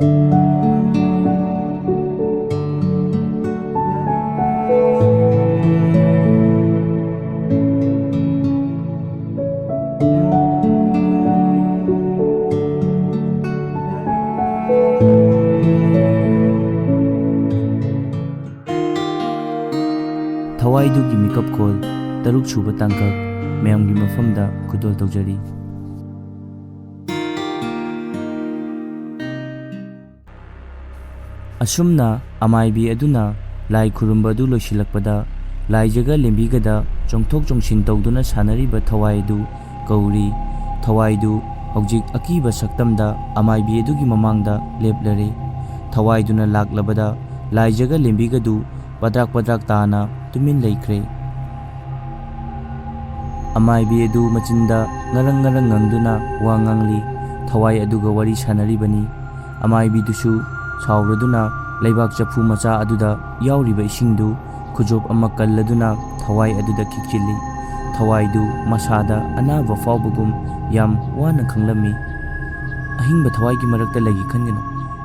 Thawaidugi meekapkhol taruk suba tangkak mayamgi mafamda kudol tawjari. Asumna amaibi aduna lai khurumba adu loisilakpada laijaga lembigada chongthok chongsin tawduna sanariba thawaidu kauri. Thawaidu hojik akiba saktamda amaibi adugi mamangda leplare. Thawaiduna laklabada laijaga lembigadu padrak tana tumin laikre. Amaibi adu machinda ngarang ngangduna wa ngangli. Thawai aduga wari sanaribani. Amaibi dusu sauraduna laibak chafu macha aduda yauriba isingdu khujop ama kalladuna thawai aduda kikchili. Thawaidu masada anaba faubagum yam wana khanglami. Ahingba thawai gi marakta lagi khangano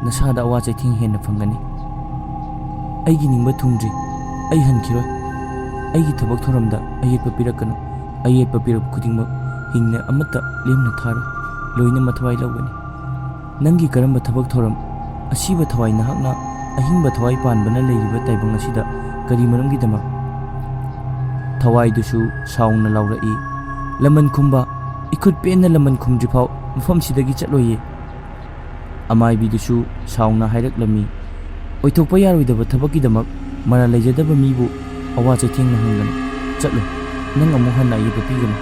nasada awa chaithing henna phangani. Aigi ningba thungdri ai hankhiroi. Aigi thabak thoramda ayetpa pirakano. Ayetpa pirak khudingma hingna amata lemna tharo loina mathawai lawgani. Nangi karamba thabak thoram asiba thawai nahakna ahingba thawai panbana leiriba taibang asida kari maramgidama. Thawai dusu saungna laurai. Laman khumba ikut penna laman khumdrifau mafam sidagi chatloye. Amaibi dusu saungna hairak-lami. Oithokpa yaroidaba thabakkidamak mara leijadaba mibu awa chaithengna hangana. Chatlo nang amu hanna ayetpa pigana.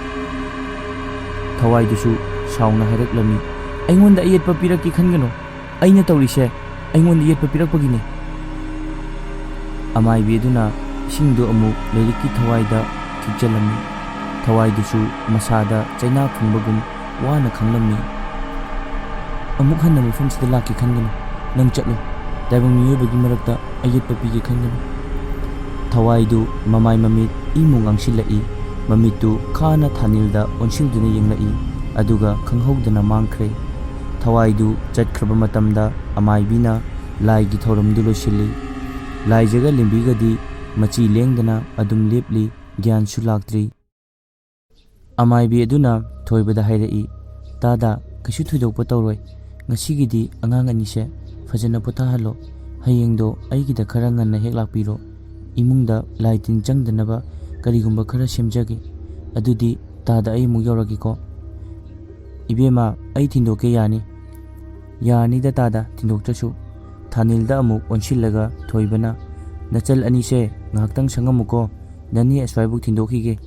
Thawai dusu saungna hairak-lami. Aingonda ayetpa pirakki khangano. Aina tawrise aingonda ayetpa pirakpagine. Amaibi aduna isingdo amu leirikki thawaida kikjalami. Thawai dusu masada chaina phungbagum wana khanglami. Amuk hanna mafamsida lakki khangano. Nang chatlo taibang miyoibagi marakta ayetpa pige khangano. Thawaidu mamai mamit imung angsilai. Mamitu khana thanilda onshilduna yenglai. Aduga khanghaudana mangkhre. Thawaidu chatkraba matamda amaibina laigi thoramdu loisili. Laijaga lembigadi machi lengdana adum lepli gyansu laktri. Amaibi aduna thoibada hairai. Tada kaishu thoidokpa tawroi. Ngasigidi angang anise fajana potahalo. Hayengdo aigida khara nganna hek lakpiro. Imungda laitin changdanaba karigumba khara semjage. Adudi tada ai mu yauragiko. Ibema ai tindoke yani. Yani da tada tindoktrasu. Thanilda amuk onsillaga thoibana. Nachal anise ngaktang sangamuko. Nani aswaibuk tindokhige.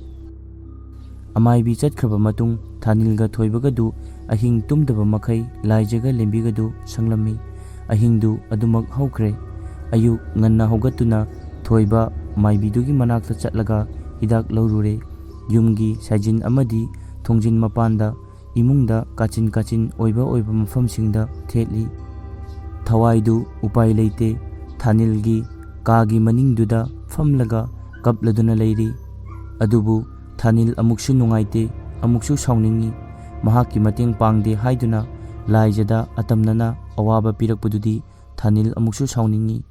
Amaibi chatkraba matung thanilga thoibagadu ahing tumdaba makai laijaga lembigadu sanglami. Ahingdu adumak haukre. Ayuk nganna hogatuna thoiba maibidugi manakta chatlaga hidak laurure. Yumgi sajin amadi thongjin mapanda imungda kachin oiba mafamsingda thetli. Thawaidu upai leite thanilgi kagi maningduda famlaga kapladuna leiri. Adubu thanil amuksu nungaite amuksu sauningi. Mahakki mateng pangde haiduna laijada atamnana awaba pirakpadudi thanil amuksu sauningi.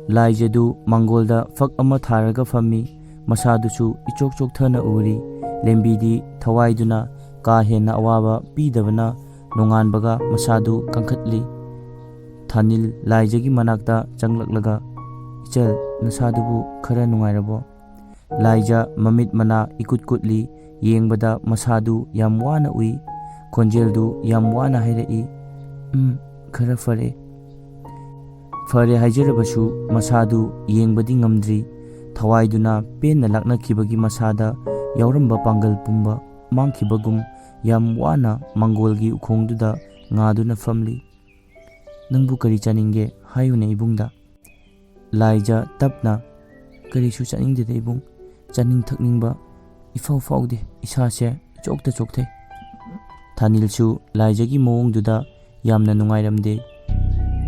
Laijadu mangolda fak ama tharaga fammi. Masadusu ichok thana uri. Lembidi thawaiduna ka henna awaba pidabana nonganbaga masadu kangkhatli. Thanil laijagi manakta changlaklaga ichal nasadubu khara nungairabo. Laija mamit mana ikut kutli yengbada masadu yam wana ui. Konjeldu yam wana hairai. Khara fare. Fare haijarabasu masadu yengbadi ngamdri. Thawaiduna penna laknakibagi masada yauramba pangal pumba mangkibagum yam wana mangolgi ukhongduda ngaduna famli. Nangbu kari chaninge hayune ibungda. Laija tapna karisu chaningde ibung. Chaning thakningba ifau faude isase chokta chokthe. Thanilsu laijagi mawongduda yamna nungairamde.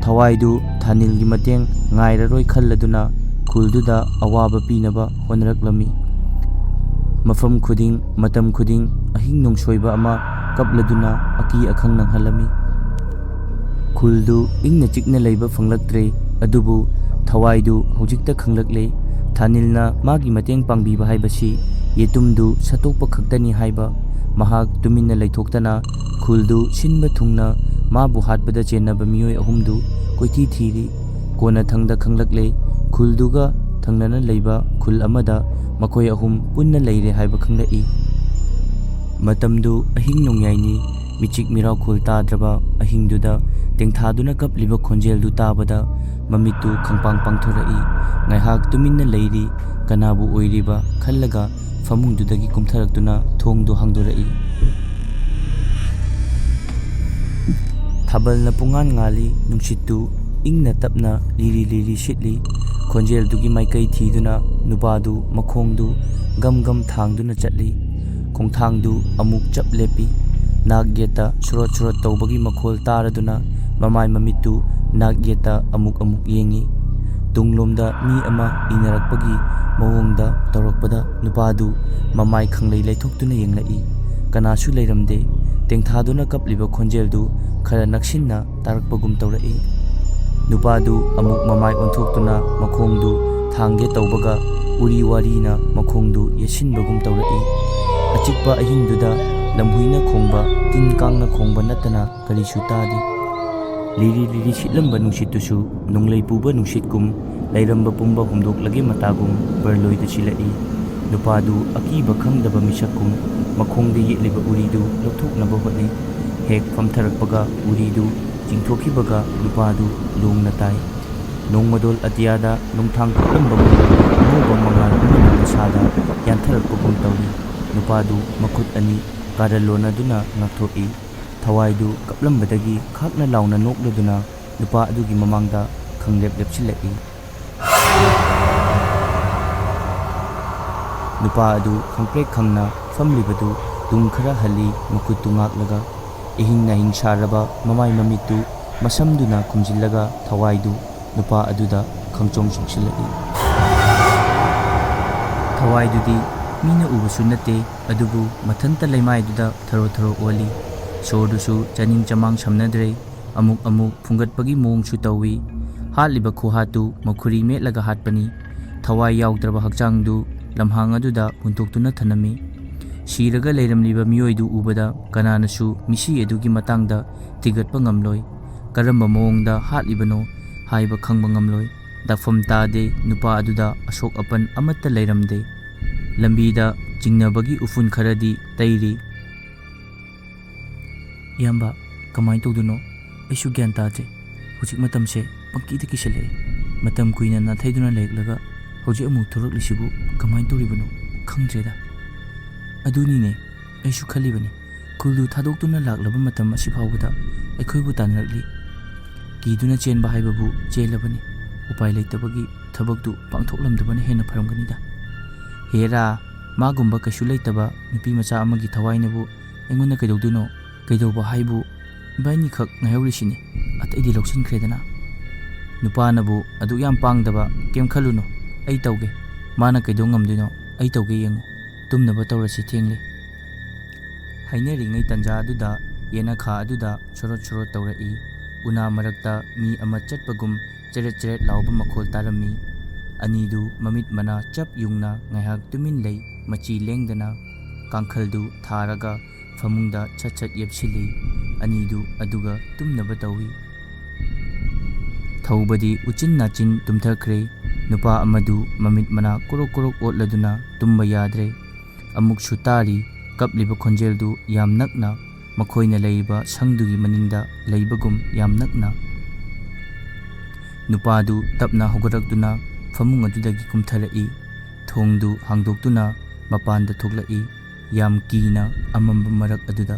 Thawaidu thanilgi mateng ngairaroi khalladuna khulduda awaba pinaba honraklami. Mafam khuding matam khuding ahing nongsoiba ama kapladuna aki akhang nanghalami. ꯈꯨꯜꯗꯨ ꯏꯪꯅ ꯆꯤꯛꯅ ꯂꯩꯕ ꯐꯪꯂꯛꯇ꯭ꯔꯦ, ꯑꯗꯨꯕꯨ ꯊꯋꯥꯏꯗꯨ ꯍꯧꯖꯤꯛꯇ ꯈꯪꯂꯛꯂꯦ ꯊꯥꯅꯤꯜꯅ ꯃꯥꯒꯤ ꯃꯇꯦꯡ ꯄꯥꯡꯕꯤꯕ ꯍꯥꯏꯕꯁꯤ ꯌꯦꯇꯨꯝꯗꯨ ꯁꯠꯇꯣꯛꯄ ꯈꯛꯇꯅꯤ ꯍꯥꯏꯕ꯫ ꯃꯍꯥꯛ ꯇꯨꯃꯤꯟꯅ ꯂꯩꯊꯣꯛꯇꯅ ꯈꯨꯜꯗꯨ ꯁꯤꯟꯕ ꯊꯨꯡꯅ ꯃꯥꯕꯨ ꯍꯥꯠꯄꯗ ꯆꯦꯟꯅꯕ ꯃꯤꯑꯣꯏ ꯑꯍꯨꯝꯗꯨ ꯀꯣꯏꯊꯤ ꯊꯤꯔꯤ꯫ ꯀꯣꯟꯅꯊꯪꯗ ꯈꯪꯂꯛꯂꯦ ꯈꯨꯜꯗꯨꯒ ꯊꯪꯅꯅ ꯂꯩꯕ ꯈꯨꯜ ꯑꯃꯗ ꯃꯈꯣꯏ ꯑꯍꯨꯝ ꯄꯨꯟꯅ ꯂꯩꯔꯦ ꯍꯥꯏꯕ ꯈꯪꯂꯛꯏ꯫ ꯃꯇꯝꯗꯨ ꯑꯍꯤꯡ ꯅꯣꯡꯌꯥꯏꯅꯤ꯫ ꯃꯤꯆꯤꯛ ꯃꯤꯔꯥꯎꯈꯣꯜ ꯇꯥꯗ꯭ꯔꯕ ꯑꯍꯤꯡꯗꯨꯗ ꯇꯦꯡꯊꯥꯗꯨꯅ ꯀꯞꯂꯤꯕ ꯈꯣꯟꯖꯦꯜꯗꯨ ꯇꯥꯕꯗ ꯃꯃꯤꯠꯇꯨ ꯈꯪꯄꯥꯡ ꯄꯥꯡꯊꯣꯔꯛꯏ꯫ ꯉꯥꯏꯍꯥꯛ ꯇꯨꯃꯤꯟꯅ ꯂꯩꯔꯤ꯫ ꯀꯅꯥꯕꯨ ꯑꯣꯏꯔꯤꯕ ꯈꯜꯂꯒ ꯐꯃꯨꯡꯗꯨꯗꯒꯤ ꯀꯨꯝꯊꯔꯛꯇꯨꯅ ꯊꯣꯡꯗꯨ ꯍꯥꯡꯗꯣꯔꯛꯏ꯫ ꯊꯥꯕꯜꯅ ꯄꯨꯡꯉꯥꯟ ꯉꯥꯜꯂꯤ꯫ ꯅꯨꯡꯁꯤꯠꯇꯨ ꯏꯪꯅ ꯇꯞꯅ ꯂꯤꯔꯤ ꯂꯤꯔꯤ ꯁꯤꯠꯂꯤ꯫ ꯈꯣꯟꯖꯦꯜꯗꯨꯒꯤ ꯃꯥꯏꯀꯩ ꯊꯤꯗꯨꯅ ꯅꯨꯄꯥꯗꯨ ꯃꯈꯣꯡꯗꯨ ꯒꯝ ꯒꯝ ꯊꯥꯡꯗꯨꯅ ꯆꯠꯂꯤ꯫ ꯈꯣꯡꯊꯥꯡꯗꯨ ꯑꯃꯨꯛ ꯆꯞ ꯂꯦꯞꯄꯤ꯫ ꯅꯥꯛ ꯌꯦꯠꯇ ꯁꯣꯔꯣꯠ ꯁꯣꯔꯣꯠ ꯇꯧꯕꯒꯤ ꯃꯈꯣꯜ ꯇꯥꯔꯗꯨꯅ ꯃꯃꯥꯏ ꯃꯃꯤꯠꯇꯨ ꯅꯥꯛ ꯌꯦꯠꯇ ꯑꯃꯨꯛ ꯌꯦꯡꯉꯤ꯫ ꯇꯨꯡꯂꯣꯝꯗ ꯃꯤ ꯑꯃ ꯏꯅꯔꯛꯄꯒꯤ ꯃꯑꯣꯡꯗ ꯇꯧꯔꯛꯄꯗ ꯅꯨꯄꯥꯗꯨ ꯃꯃꯥꯏ ꯈꯪꯂꯩ ꯂꯩꯊꯣꯛꯇꯨꯅ ꯌꯦꯡꯂꯛꯏ꯫ ꯀꯅꯥꯁꯨ ꯂꯩꯔꯝꯗꯦ꯫ ꯇꯦꯡꯊꯥꯗꯨꯅ ꯀꯞꯂꯤꯕ ꯈꯣꯟꯖꯦꯜꯗꯨ ꯈꯔ ꯅꯛꯁꯤꯟꯅ ꯇꯥꯔꯛꯄꯒꯨꯝ ꯇꯧꯔꯛꯏ꯫ ꯅꯨꯄꯥꯗꯨ ꯑꯃꯨꯛ ꯃꯃꯥꯏ ꯑꯣꯟꯊꯣꯛꯇꯨꯅ ꯃꯈꯣꯡꯗꯨ ꯊꯥꯡꯒꯦ ꯇꯧꯕꯒ ꯎꯔꯤ ꯋꯥꯔꯤꯅ ꯃꯈꯣꯡꯗꯨ ꯌꯦꯠꯁꯤꯟꯕꯒꯨꯝ ꯇꯧꯔꯛꯏ꯫ ꯑꯆꯤꯛꯄ ꯑꯍꯤꯡꯗꯨꯗ ꯂꯝꯍꯨꯏꯅ ꯈꯣꯡꯕ, ꯇꯤꯟ ꯀꯥꯡꯅ ꯈꯣꯡꯕ ꯅꯠꯇꯅ ꯀꯔꯤꯁꯨ ꯇꯥꯗꯦ꯫ ꯂꯤꯔꯤ ꯂꯤꯔꯤ ꯁꯤꯠꯂꯝꯕ ꯅꯨꯡꯁꯤꯠꯇꯨꯁꯨ ꯅꯣꯡꯂꯩ ꯄꯨꯕ ꯅꯨꯡꯁꯤꯠꯀꯨꯝ ꯂꯩꯔꯝꯕ ꯄꯨꯝꯕ ꯍꯨꯝꯗꯣꯛꯂꯒꯦ ꯃꯇꯥꯒꯨꯝ ꯕꯔꯂꯣꯏꯗ ꯁꯤꯜꯂꯛꯏ꯫ ꯅꯨꯄꯥꯗꯨ ꯑꯀꯤꯕ ꯈꯪꯗꯕ ꯃꯤꯁꯛꯀꯨꯝ ꯃꯈꯣꯡꯗ ꯌꯦꯠꯂꯤꯕ ꯎꯔꯤꯗꯨ ꯂꯧꯊꯣꯛꯅꯕ ꯍꯣꯠꯅꯩ꯫ ꯍꯦꯛ ꯐꯝꯊꯔꯛꯄꯒ ꯎꯔꯤꯗꯨ ꯆꯤꯡꯊꯣꯛꯈꯤꯕꯒ ꯅꯨꯄꯥꯗꯨ ꯂꯣꯡꯅ ꯇꯥꯏ꯫ ꯅꯣꯡꯃꯗꯣꯜ ꯑꯇꯤꯌꯥꯗ ꯅꯣꯡꯊꯥꯡ ꯊꯣꯛꯂꯝꯕ ꯑꯉꯧꯕ ꯃꯉꯥꯜ ꯑꯃꯅ ꯃꯁꯥꯗ ꯌꯥꯟꯊꯔꯛꯄꯒꯨꯝ ꯇꯧꯏ꯫ ꯅꯨꯄꯥꯗꯨ ꯃꯈꯨꯠ ꯑꯅꯤ ꯀꯥꯔꯟ ꯂꯣꯟꯅꯗꯨꯅ ꯉꯥꯛꯊꯣꯛꯏ꯫ ꯊꯋꯥꯏꯗꯨ ꯀꯞꯂꯝꯕꯗꯒꯤ ꯈꯥꯛꯅ ꯂꯥꯎꯅ ꯅꯣꯛꯂꯗꯨꯅ ꯅꯨꯄꯥ ꯑꯗꯨꯒꯤ ꯃꯃꯥꯡꯗ ꯈꯪꯂꯦꯞ ꯂꯦꯞꯁꯤꯜꯂꯛꯏ꯫ ꯅꯨꯄꯥ ꯑꯗꯨ ꯈꯪꯄ꯭ꯔꯦꯛ ꯈꯪꯅ ꯐꯝꯂꯤꯕꯗꯨ ꯇꯨꯡ ꯈꯔ ꯍꯜꯂꯤ, ꯃꯈꯨꯠꯇꯨ ꯉꯥꯛꯂꯒ꯫ ꯏꯍꯤꯡ ꯅꯥꯍꯤꯡ ꯁꯥꯔꯕ ꯃꯃꯥꯏ ꯃꯃꯤꯠꯇꯨ ꯃꯁꯝꯗꯨꯅ ꯈꯨꯝꯖꯤꯜꯂꯒ ꯊꯋꯥꯏꯗꯨ ꯅꯨꯄꯥ ꯑꯗꯨꯗ ꯈꯪꯆꯣꯡ ꯆꯣꯡꯁꯤꯜꯂꯛꯏ꯫ ꯊꯋꯥꯏꯗꯨꯗꯤ ꯃꯤꯅ ꯎꯕꯁꯨ ꯅꯠꯇꯦ, ꯑꯗꯨꯕꯨ ꯃꯊꯟꯇ ꯂꯩꯃꯥꯏꯗꯨꯗ ꯊꯔꯣ ꯊꯔꯣ ꯑꯣꯜꯂꯤ꯫ ꯁꯣꯔꯗꯨꯁꯨ ꯆꯅꯤꯡ ꯆꯃꯥꯡ ꯁꯝꯅꯗ꯭ꯔꯦ, ꯑꯃꯨꯛ ꯐꯨꯡꯒꯠꯄꯒꯤ ꯃꯑꯣꯡꯁꯨ ꯇꯧꯏ꯫ ꯍꯥꯠꯂꯤꯕ ꯈꯨꯍꯥꯠꯇꯨ ꯃꯈꯨꯔꯤ ꯃꯦꯠꯂꯒ ꯍꯥꯠꯄꯅꯤ꯫ ꯊꯋꯥꯏ ꯌꯥꯎꯗ꯭ꯔꯕ ꯍꯛꯆꯥꯡꯗꯨ ꯂꯝꯍꯥꯡ ꯑꯗꯨꯗ ꯍꯨꯟꯇꯣꯛꯇꯨꯅ ꯊꯅꯝꯃꯤ꯫ ꯁꯤꯔꯒ ꯂꯩꯔꯝꯂꯤꯕ ꯃꯤꯑꯣꯏꯗꯨ ꯎꯕꯗ ꯀꯅꯥꯅꯁꯨ ꯃꯤꯁꯤ ꯑꯗꯨꯒꯤ ꯃꯇꯥꯡꯗ ꯊꯤꯒꯠꯄ ꯉꯝꯂꯣꯏ꯫ ꯀꯔꯝꯕ ꯃꯑꯣꯡꯗ ꯍꯥꯠꯂꯤꯕꯅꯣ ꯍꯥꯏꯕ ꯈꯪꯕ ꯉꯝꯂꯣꯏ꯫ ꯗꯥꯛꯐꯝ ꯇꯥꯗꯦ ꯅꯨꯄꯥ ꯑꯗꯨꯗ ꯑꯁꯣꯛ ꯑꯄꯟ ꯑꯃꯠꯇ ꯂꯩꯔꯝꯗꯦ꯫ ꯂꯝꯕꯤꯗ ꯆꯤꯡꯅꯕꯒꯤ ꯎꯐꯨꯟ ꯈꯔꯗꯤ ꯇꯩꯔꯤ꯫ ꯏꯌꯥꯝꯕ, ꯀꯃꯥꯏꯅ ꯇꯧꯗꯣꯏꯅꯣ? ꯑꯩꯁꯨ ꯒ꯭ꯌꯥꯟ ꯇꯥꯗ꯭ꯔꯦ꯫ ꯍꯧꯖꯤꯛ ꯃꯇꯝꯁꯦ ꯄꯪꯀꯤꯗ ꯀꯤꯁꯜꯂꯛꯑꯦ꯫ ꯃꯇꯝ ꯀꯨꯏꯅ ꯅꯥꯊꯩꯗꯨꯅ ꯂꯩꯔꯛꯂꯒ ꯍꯧꯖꯤꯛ ꯑꯃꯨꯛ ꯊꯣꯔꯛꯂꯤꯁꯤꯕꯨ ꯀꯃꯥꯏꯅ ꯇꯧꯔꯤꯕꯅꯣ ꯈꯪꯗ꯭ꯔꯦꯗ꯫ ꯑꯗꯨꯅꯤꯅꯦ ꯑꯩꯁꯨ ꯈꯜꯂꯤꯕꯅꯤ꯫ ꯈꯨꯜꯗꯨ ꯊꯥꯗꯣꯛꯇꯨꯅ ꯂꯥꯛꯂꯕ ꯃꯇꯝ ꯑꯁꯤ ꯐꯥꯎꯕꯗ ꯑꯩꯈꯣꯏꯕꯨ ꯇꯥꯟꯅꯔꯛꯂꯤ꯫ ꯀꯤꯗꯨꯅ ꯆꯦꯟꯕ ꯍꯥꯏꯕꯕꯨ ꯆꯦꯜꯂꯕꯅꯤ꯫ ꯎꯄꯥꯏ ꯂꯩꯇꯕꯒꯤ ꯊꯕꯛꯇꯨ ꯄꯥꯡꯊꯣꯛꯂꯝꯗꯕꯅ ꯍꯦꯟꯅ ꯐꯔꯝꯒꯅꯤꯗ꯫ ꯍꯦꯔꯥ, ꯃꯥꯒꯨꯝꯕ ꯀꯩꯁꯨ ꯂꯩꯇꯕ ꯅꯨꯄꯤ ꯃꯆꯥ ꯑꯃꯒꯤ ꯊꯋꯥꯏꯅꯕꯨ ꯑꯩꯉꯣꯟꯗ ꯀꯩꯗꯧꯗꯣꯏꯅꯣ? ꯀꯩꯗꯧꯕ ꯍꯥꯏꯕꯨ ꯏꯕꯥꯏꯅꯤꯈꯛ ꯉꯥꯏꯍꯧꯔꯤꯁꯤꯅꯤ, ꯑꯇꯩꯗꯤ ꯂꯧꯁꯤꯟꯈ꯭ꯔꯦꯗꯅ꯫ ꯅꯨꯄꯥꯅꯕꯨ ꯑꯗꯨꯛ ꯌꯥꯝ ꯄꯥꯡꯗꯕ, ꯀꯩꯝ ꯈꯜꯂꯨꯅꯨ, ꯑꯩ ꯇꯧꯒꯦ꯫ ꯃꯥꯅ ꯀꯩꯗꯧ ꯉꯝꯗꯣꯏꯅꯣ? ꯑꯩ ꯇꯧꯒꯦ ꯌꯦꯡꯉꯨ꯫ ꯇꯨꯝꯅꯕ ꯇꯧꯔꯁꯤ, ꯊꯦꯡꯂꯦ꯫ ꯍꯥꯏꯅꯔꯤꯉꯩ ꯇꯟꯖꯥ ꯑꯗꯨꯗ ꯌꯦꯅꯈꯥ ꯑꯗꯨꯗ ꯁꯣꯔꯣꯠ ꯁꯣꯔꯣꯠ ꯇꯧꯔꯛꯏ꯫ ꯎꯅꯥ ꯃꯔꯛꯇ ꯃꯤ ꯑꯃ ꯆꯠꯄꯒꯨꯝ ꯆꯦꯔꯦꯠ ꯆꯦꯔꯦꯠ ꯂꯥꯎꯕ ꯃꯈꯣꯜ ꯇꯥꯔꯝꯃꯤ꯫ ꯑꯅꯤꯗꯨ ꯃꯃꯤꯠ ꯃꯅꯥ ꯆꯞ ꯌꯨꯡꯅ ꯉꯥꯏꯍꯥꯛ ꯇꯨꯃꯤꯟ ꯂꯩ, ꯃꯆꯤ ꯂꯦꯡꯗꯅ꯫ ꯀꯥꯡꯈꯜꯗꯨ ꯊꯥꯔꯒ ꯐꯃꯨꯡꯗ ꯁꯠ ꯁꯠ ꯌꯦꯞꯁꯤꯜꯂꯤ꯫ ꯑꯅꯤꯗꯨ ꯑꯗꯨꯒ ꯇꯨꯝꯅꯕ ꯇꯧꯏ꯫ ꯊꯧꯕꯗꯤ ꯎꯆꯤꯟ ꯅꯥꯆꯤꯟ ꯇꯨꯝꯊꯈ꯭ꯔꯦ꯫ ꯅꯨꯄꯥ ꯑꯃꯗꯨ ꯃꯃꯤꯠ ꯃꯅꯥ ꯀꯣꯔꯣꯛ ꯀꯣꯔꯣꯛ ꯑꯣꯠꯂꯗꯨꯅ ꯇꯨꯝꯕ ꯌꯥꯗ꯭ꯔꯦ꯫ ꯑꯃꯨꯛꯁꯨ ꯇꯥꯔꯤ ꯀꯞꯂꯤꯕ ꯈꯣꯟꯖꯦꯜꯗꯨ ꯌꯥꯝ ꯅꯛꯅ, ꯃꯈꯣꯏꯅ ꯂꯩꯔꯤꯕ ꯁꯪꯗꯨꯒꯤ ꯃꯅꯤꯡꯗ ꯂꯩꯕꯒꯨꯝ ꯌꯥꯝ ꯅꯛꯅ꯫ ꯅꯨꯄꯥꯗꯨ ꯇꯞꯅ ꯍꯧꯒꯠꯂꯛꯇꯨꯅ ꯐꯃꯨꯡ ꯑꯗꯨꯗꯒꯤ ꯀꯨꯝꯊꯔꯛꯏ꯫ ꯊꯣꯡꯗꯨ ꯍꯥꯡꯗꯣꯛꯇꯨꯅ ꯃꯄꯥꯟꯗ ꯊꯣꯛꯂꯛꯏ, ꯌꯥꯝ ꯀꯤꯅ ꯑꯃꯝꯕ ꯃꯔꯛ ꯑꯗꯨꯗ꯫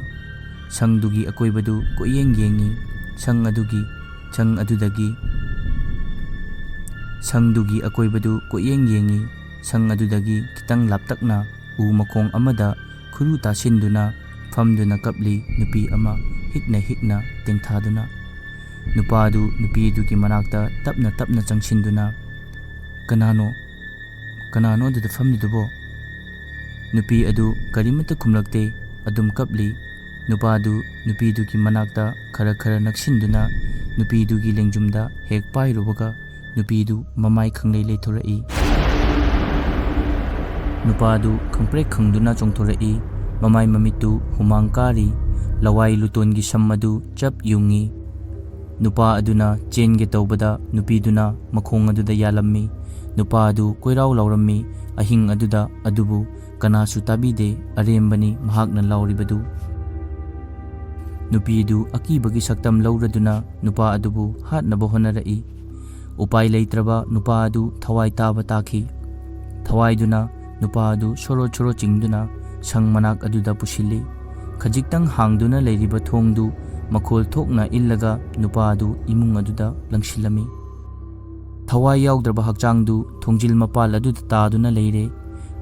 ꯁꯪꯗꯨꯒꯤ ꯑꯀꯣꯏꯕꯗꯨ ꯀꯣꯏꯌꯦꯡ ꯌꯦꯡꯉꯤ꯫ ꯁꯪꯗꯨꯒꯤ ꯑꯀꯣꯏꯕꯗꯨ ꯀꯣꯏꯌꯦꯡ ꯌꯦꯡꯉꯤ꯫ ꯁꯪ ꯑꯗꯨꯗꯒꯤ ꯈꯤꯇꯪ ꯂꯥꯞꯇꯛꯅ ꯎ ꯃꯈꯣꯡ ꯑꯃꯗ ꯈꯨꯔꯨ ꯇꯥꯁꯤꯟꯗꯨꯅ ꯐꯝꯗꯨꯅ ꯀꯞꯂꯤ ꯅꯨꯄꯤ ꯑꯃ, ꯍꯤꯛꯅ ꯍꯤꯛꯅ ꯇꯦꯡꯊꯥꯗꯨꯅ꯫ ꯅꯨꯄꯥꯗꯨ ꯅꯨꯄꯤ ꯑꯗꯨꯒꯤ ꯃꯅꯥꯛꯇ ꯇꯞꯅ ꯇꯞꯅ ꯆꯪꯁꯤꯟꯗꯨꯅ, "ꯀꯅꯥꯅꯣ ꯑꯗꯨꯗ ꯐꯝꯂꯤꯗꯨꯕꯣ?" ꯅꯨꯄꯤ ꯑꯗꯨ ꯀꯔꯤꯃꯠꯇ ꯈꯨꯝꯂꯛꯇꯦ, ꯑꯗꯨꯝ ꯀꯞꯂꯤ꯫ ꯅꯨꯄꯥꯗꯨ ꯅꯨꯄꯤꯗꯨꯒꯤ ꯃꯅꯥꯛꯇ ꯈꯔ ꯈꯔ ꯅꯛꯁꯤꯟꯗꯨꯅ nupidugi lengjumda hek pairubaga nupidu mamai khanglei leithorei. Nupadu khangprek khangduna chongthorei, mamai mamitu humang kari, lawai lutongi sammadu chap yungi. Nupa aduna chenge tawbada nupiduna makhong aduda yalammi. Nupa adu koirau laurammi ahing aduda adubu kanasu tabide arembani mahakna lauribadu. Nupidu akibagi saktam lauraduna nupa adubu hatnaba honarei. Upai leitraba nupa adu thawai taba taki. Thawaiduna nupa adu soro choro chingduna sang manak aduda pusilli. Khajiktang hangduna leiriba thongdu makhol thokna illaga nupa adu imung aduda langsilami. Thawai yaugdraba hakchangdu thongjil mapal aduda taduna leire.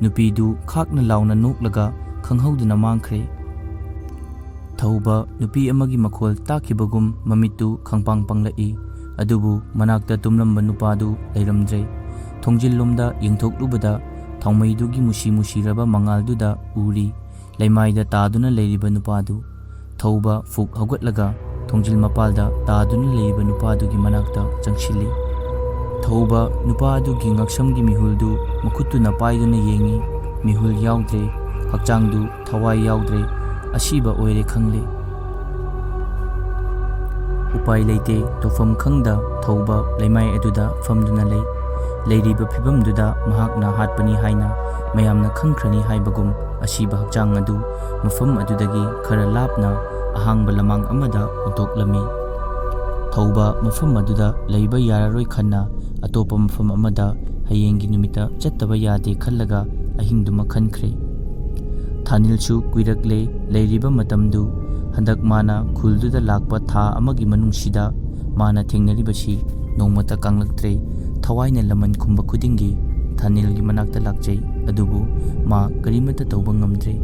Nupidu khakna launa noklaga khanghauduna mangkhre. Thauba nupi amagi makhol takibagum mamitu khangpang panglai. Adubu manakta tumlamba nupadu leiramdre. Thongjil lomda yengthoklubada Thawaidugi musi musiraba mangalduda uri. Laimaida taduna leiriba nupadu. Thauba fuk haugatlaga thongjil mapalda taduna leiriba nupadugi manakta changsilli. Thauba nupadugi ngaksamgi mihuldu makutuna paiduna yengi. Mihul yaudre, hakchangdu thawai yaudre, asiba oire khangle. Upai leite tofam khangda thauba laimai aduda famduna lei. Leiriba phibamduda mahakna hatpani haina mayamna khangkhrani haibagum asiba hakchang adu mafam adudagi khara lapna ahangba lamang amada ontoklami. Thauba mafam aduda leiba yararoi khanna atopa mafam amada hayengi numita chattaba yade khallaga ahingduma khankhre. Thanilchu kuirakle leiriba matamdu handak mana khulduda lakpa tha amagi manungsida mana thengnaribasi nongmata kanglaktre. Thawaina laman khumba khudingi Thanilgi manakta lakjai adubu ma karimata tawba ngamdre.